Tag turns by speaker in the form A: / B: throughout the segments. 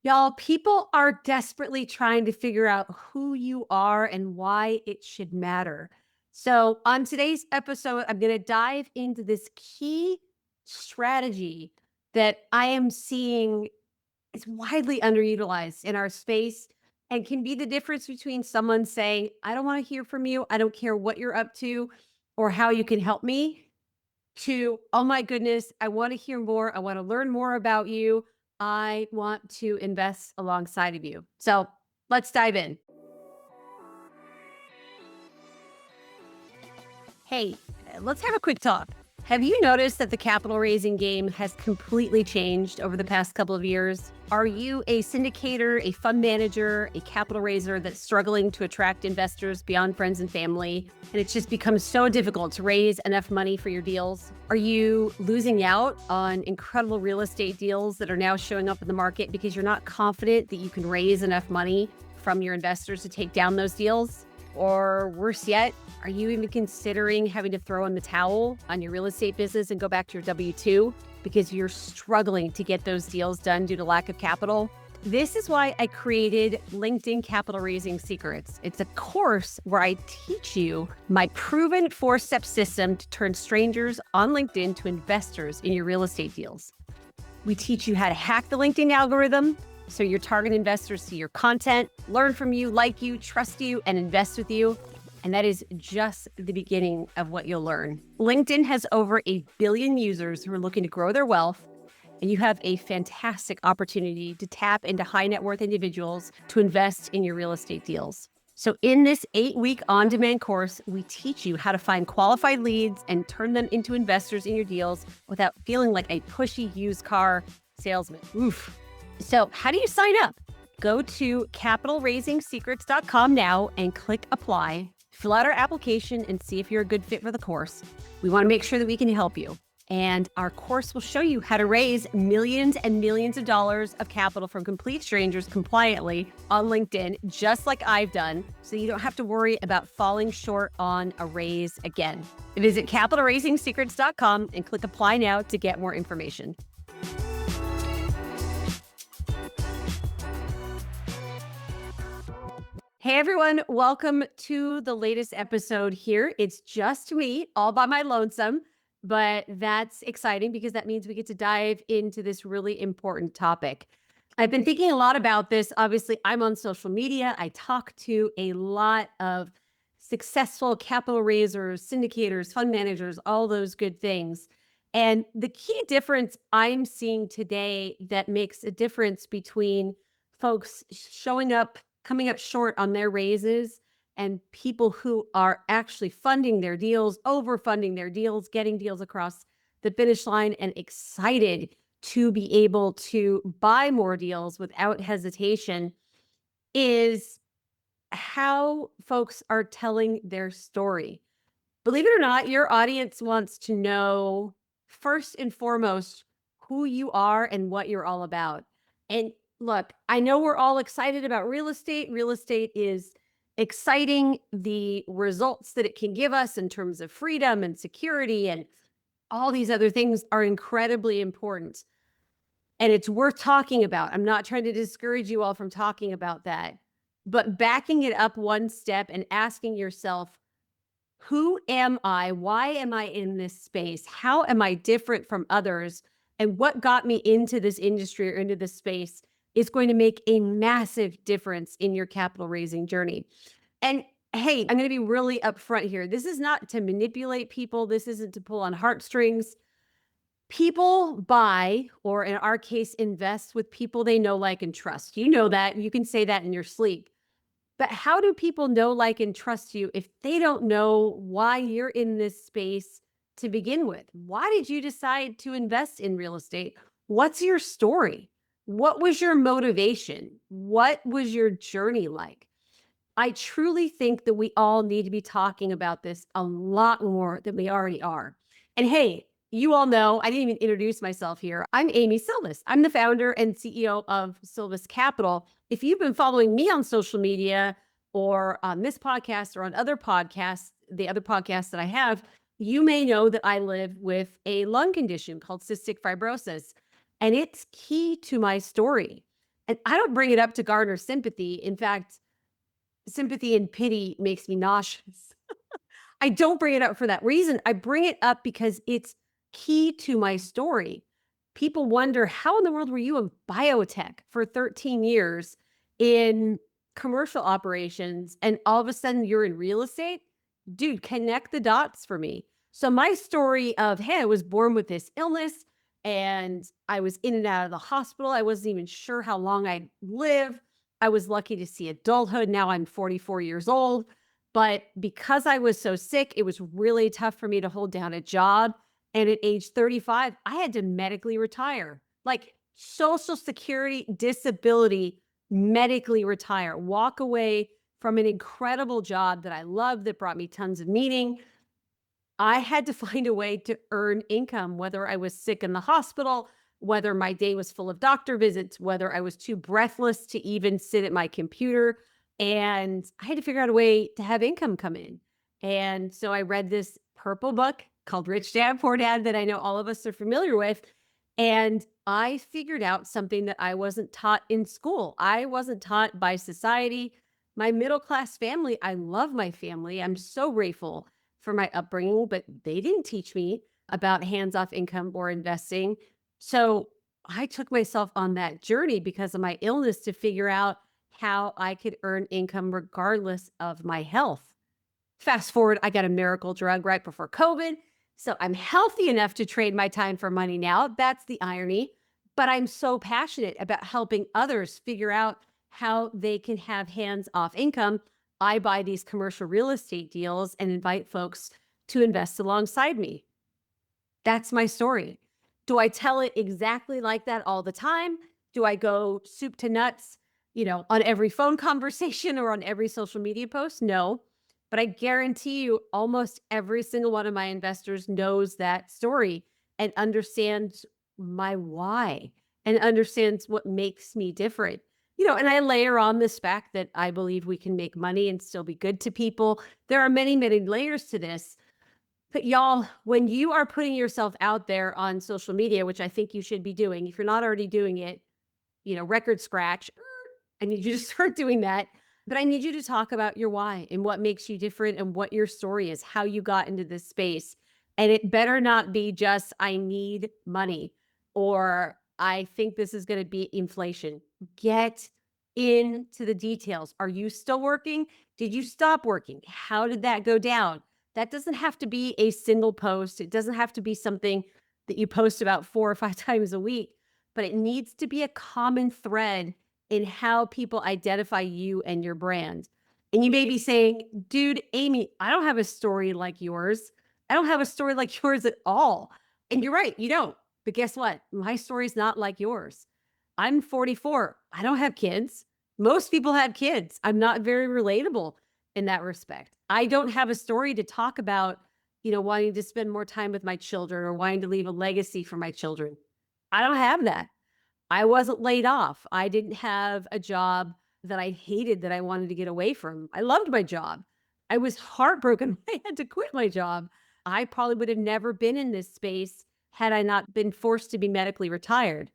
A: Y'all, people are desperately trying to figure out who you are and why it should matter. So, on today's episode, I'm going to dive into this key strategy that I am seeing is widely underutilized in our space and can be the difference between someone saying, I don't want to hear from you. I don't care what you're up to or how you can help me, to, oh my goodness, I want to hear more. I want to learn more about you. I want to invest alongside of you. So let's dive in. Hey, let's have a quick talk. Have you noticed that the capital raising game has completely changed over the past couple of years? Are you a syndicator, a fund manager, a capital raiser that's struggling to attract investors beyond friends and family, and it's just become so difficult to raise enough money for your deals? Are you losing out on incredible real estate deals that are now showing up in the market because you're not confident that you can raise enough money from your investors to take down those deals? Or worse yet, are you even considering having to throw in the towel on your real estate business and go back to your W 2 because you're struggling to get those deals done due to lack of capital? This is why I created LinkedIn Capital Raising Secrets. It's a course where I teach you my proven 4-step system to turn strangers on LinkedIn to investors in your real estate deals. We teach you how to hack the LinkedIn algorithm so your target investors see your content, learn from you, like you, trust you, and invest with you. And that is just the beginning of what you'll learn. LinkedIn has over 1 billion users who are looking to grow their wealth, and you have a fantastic opportunity to tap into high net worth individuals to invest in your real estate deals. So in this 8-week on-demand course, we teach you how to find qualified leads and turn them into investors in your deals without feeling like a pushy used car salesman. Oof. So how do you sign up? Go to capitalraisingsecrets.com now and click apply. Fill out our application and see if you're a good fit for the course. We want to make sure that we can help you. And our course will show you how to raise millions and millions of dollars of capital from complete strangers compliantly on LinkedIn, just like I've done, so you don't have to worry about falling short on a raise again. Visit capitalraisingsecrets.com and click apply now to get more information. Hey everyone, welcome to the latest episode here. It's just me, all by my lonesome, but that's exciting because that means we get to dive into this really important topic. I've been thinking a lot about this. Obviously, I'm on social media. I talk to a lot of successful capital raisers, syndicators, fund managers, all those good things. And the key difference I'm seeing today that makes a difference between folks showing up coming up short on their raises and people who are actually funding their deals, overfunding their deals, getting deals across the finish line, and excited to be able to buy more deals without hesitation is how folks are telling their story. Believe it or not, your audience wants to know first and foremost who you are and what you're all about. And look, I know we're all excited about real estate. Real estate is exciting. The results that it can give us in terms of freedom and security and all these other things are incredibly important. And it's worth talking about. I'm not trying to discourage you all from talking about that, but backing it up one step and asking yourself, who am I? Why am I in this space? How am I different from others? And what got me into this industry or into this space is going to make a massive difference in your capital raising journey. And hey, I'm going to be really upfront here. This is not to manipulate people. This isn't to pull on heartstrings. People buy, or in our case, invest with people they know, like, and trust. You know that. You can say that in your sleep. But how do people know, like, and trust you if they don't know why you're in this space to begin with? Why did you decide to invest in real estate? What's your story? What was your motivation? What was your journey like? I truly think that we all need to be talking about this a lot more than we already are. And hey, you all know, I didn't even introduce myself here. I'm Amy Sylvis. I'm the founder and CEO of Sylvis Capital. If you've been following me on social media or on this podcast or on other podcasts, the other podcasts that I have, you may know that I live with a lung condition called cystic fibrosis. And it's key to my story. And I don't bring it up to garner sympathy. In fact, sympathy and pity makes me nauseous. I don't bring it up for that reason. I bring it up because it's key to my story. People wonder, how in the world were you in biotech for 13 years in commercial operations and all of a sudden you're in real estate? Dude, connect the dots for me. So my story of, hey, I was born with this illness and I was in and out of the hospital. I wasn't even sure how long I'd live. I was lucky to see adulthood. Now I'm 44 years old. But because I was so sick, it was really tough for me to hold down a job. And at age 35, I had to medically retire, like Social Security, disability, medically retire, walk away from an incredible job that I loved that brought me tons of meaning. I had to find a way to earn income, whether I was sick in the hospital, whether my day was full of doctor visits, whether I was too breathless to even sit at my computer. And I had to figure out a way to have income come in. And so I read this purple book called Rich Dad, Poor Dad that I know all of us are familiar with. And I figured out something that I wasn't taught in school. I wasn't taught by society. My middle class family, I love my family. I'm so grateful for my upbringing, but they didn't teach me about hands off income or investing. So I took myself on that journey because of my illness to figure out how I could earn income regardless of my health. Fast forward, I got a miracle drug right before COVID. So I'm healthy enough to trade my time for money now. That's the irony. But I'm so passionate about helping others figure out how they can have hands off income. I buy these commercial real estate deals and invite folks to invest alongside me. That's my story. Do I tell it exactly like that all the time? Do I go soup to nuts, on every phone conversation or on every social media post? No. But I guarantee you, almost every single one of my investors knows that story and understands my why and understands what makes me different. And I layer on this fact that I believe we can make money and still be good to people. There are many, many layers to this. But y'all, when you are putting yourself out there on social media, which I think you should be doing, if you're not already doing it, record scratch. I need you to start doing that. But I need you to talk about your why and what makes you different and what your story is, how you got into this space. And it better not be just, I need money or I think this is going to be inflation. Get into the details. Are you still working? Did you stop working? How did that go down? That doesn't have to be a single post. It doesn't have to be something that you post about 4 or 5 times a week, but it needs to be a common thread in how people identify you and your brand. And you may be saying, dude, Amy, I don't have a story like yours. I don't have a story like yours at all. And you're right, you don't. But guess what? My story's not like yours. I'm 44. I don't have kids. Most people have kids. I'm not very relatable in that respect. I don't have a story to talk about, wanting to spend more time with my children or wanting to leave a legacy for my children. I don't have that. I wasn't laid off. I didn't have a job that I hated that I wanted to get away from. I loved my job. I was heartbroken when I had to quit my job. I probably would have never been in this space had I not been forced to be medically retired.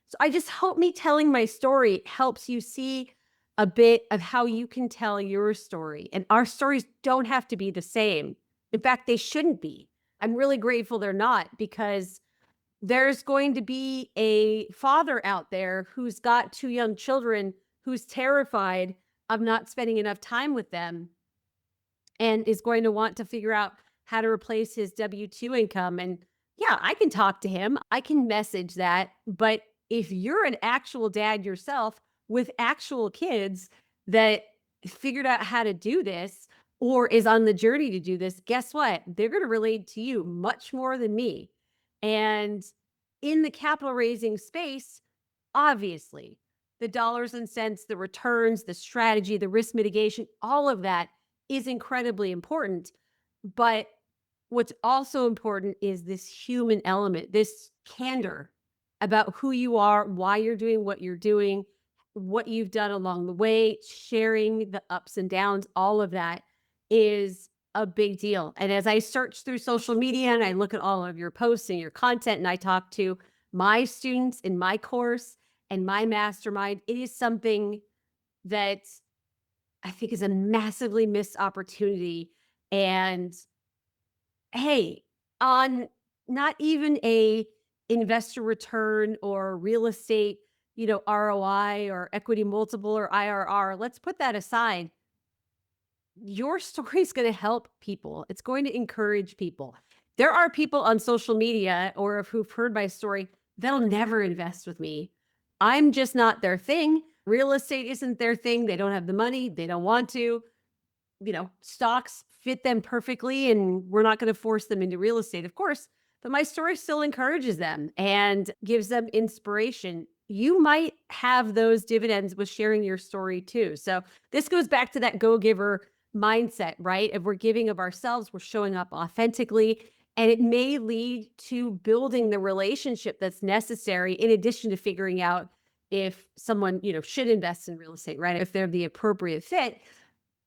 A: So I just hope me telling my story helps you see a bit of how you can tell your story. And our stories don't have to be the same. In fact, they shouldn't be. I'm really grateful they're not because there's going to be a father out there who's got 2 young children who's terrified of not spending enough time with them and is going to want to figure out how to replace his W-2 income. And yeah, I can talk to him. I can message that. But if you're an actual dad yourself with actual kids that figured out how to do this or is on the journey to do this, guess what? They're going to relate to you much more than me. And in the capital raising space, obviously, the dollars and cents, the returns, the strategy, the risk mitigation, all of that is incredibly important. But what's also important is this human element, this candor about who you are, why you're doing what you're doing, what you've done along the way, sharing the ups and downs, all of that is a big deal. And as I search through social media and I look at all of your posts and your content, and I talk to my students in my course, and my mastermind, it is something that I think is a massively missed opportunity. And hey, on not even a investor return or real estate, ROI or equity multiple or IRR, let's put that aside. Your story is going to help people. It's going to encourage people. There are people on social media or who've heard my story that'll never invest with me. I'm just not their thing. Real estate isn't their thing. They don't have the money. They don't want to. Stocks fit them perfectly and we're not going to force them into real estate, of course. But my story still encourages them and gives them inspiration. You might have those dividends with sharing your story too. So this goes back to that go-giver mindset, right? If we're giving of ourselves, we're showing up authentically, and it may lead to building the relationship that's necessary in addition to figuring out if someone, should invest in real estate, right? If they're the appropriate fit.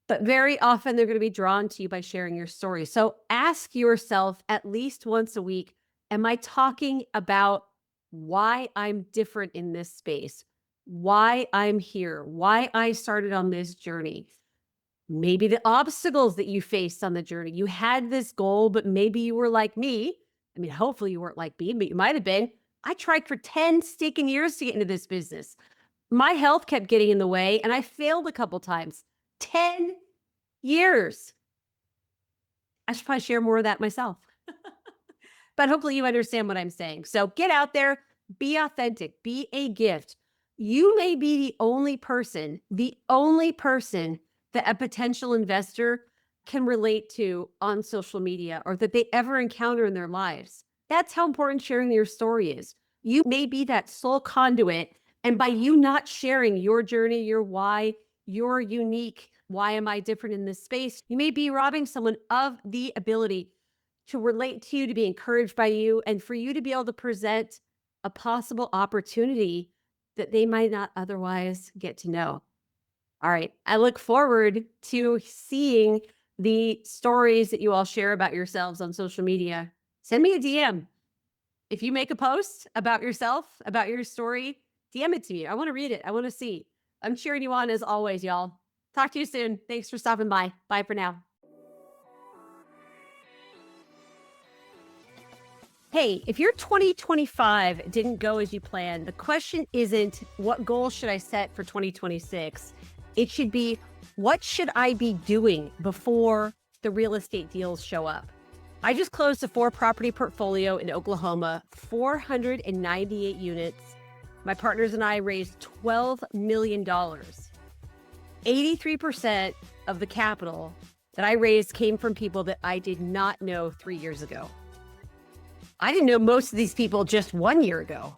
A: But very often they're going to be drawn to you by sharing your story. So ask yourself at least once a week, am I talking about why I'm different in this space? Why I'm here? Why I started on this journey? Maybe the obstacles that you faced on the journey. You had this goal, but maybe you were like me. I mean, hopefully you weren't like me, but you might have been. I tried for 10 stinking years to get into this business. My health kept getting in the way and I failed a couple times. 10 years. I should probably share more of that myself. But hopefully you understand what I'm saying. So get out there, be authentic, be a gift. You may be the only person that a potential investor can relate to on social media or that they ever encounter in their lives. That's how important sharing your story is. You may be that sole conduit. And by you not sharing your journey, your why, your unique, why am I different in this space, you may be robbing someone of the ability to relate to you, to be encouraged by you, and for you to be able to present a possible opportunity that they might not otherwise get to know. All right. I look forward to seeing the stories that you all share about yourselves on social media. Send me a DM. If you make a post about yourself, about your story, DM it to me. I want to read it. I want to see. I'm cheering you on as always, y'all. Talk to you soon. Thanks for stopping by. Bye for now. Hey, if your 2025 didn't go as you planned, the question isn't what goal should I set for 2026? It should be, what should I be doing before the real estate deals show up? I just closed a 4-property portfolio in Oklahoma, 498 units. My partners and I raised $12 million. 83% of the capital that I raised came from people that I did not know 3 years ago. I didn't know most of these people just 1 year ago.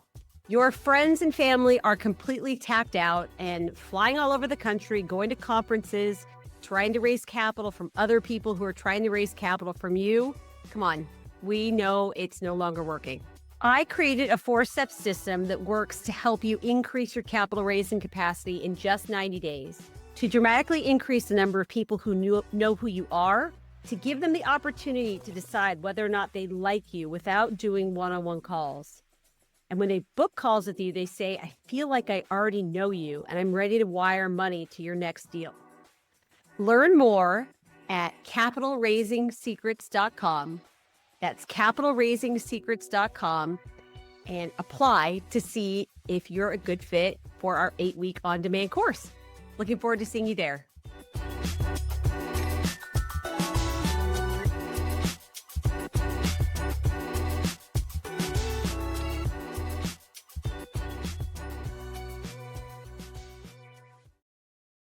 A: Your friends and family are completely tapped out and flying all over the country, going to conferences, trying to raise capital from other people who are trying to raise capital from you. Come on, we know it's no longer working. I created a 4-step system that works to help you increase your capital raising capacity in just 90 days, to dramatically increase the number of people who know who you are, to give them the opportunity to decide whether or not they like you without doing one-on-one calls. And when they book calls with you, they say, I feel like I already know you and I'm ready to wire money to your next deal. Learn more at capitalraisingsecrets.com. That's capitalraisingsecrets.com, and apply to see if you're a good fit for our 8-week on-demand course. Looking forward to seeing you there.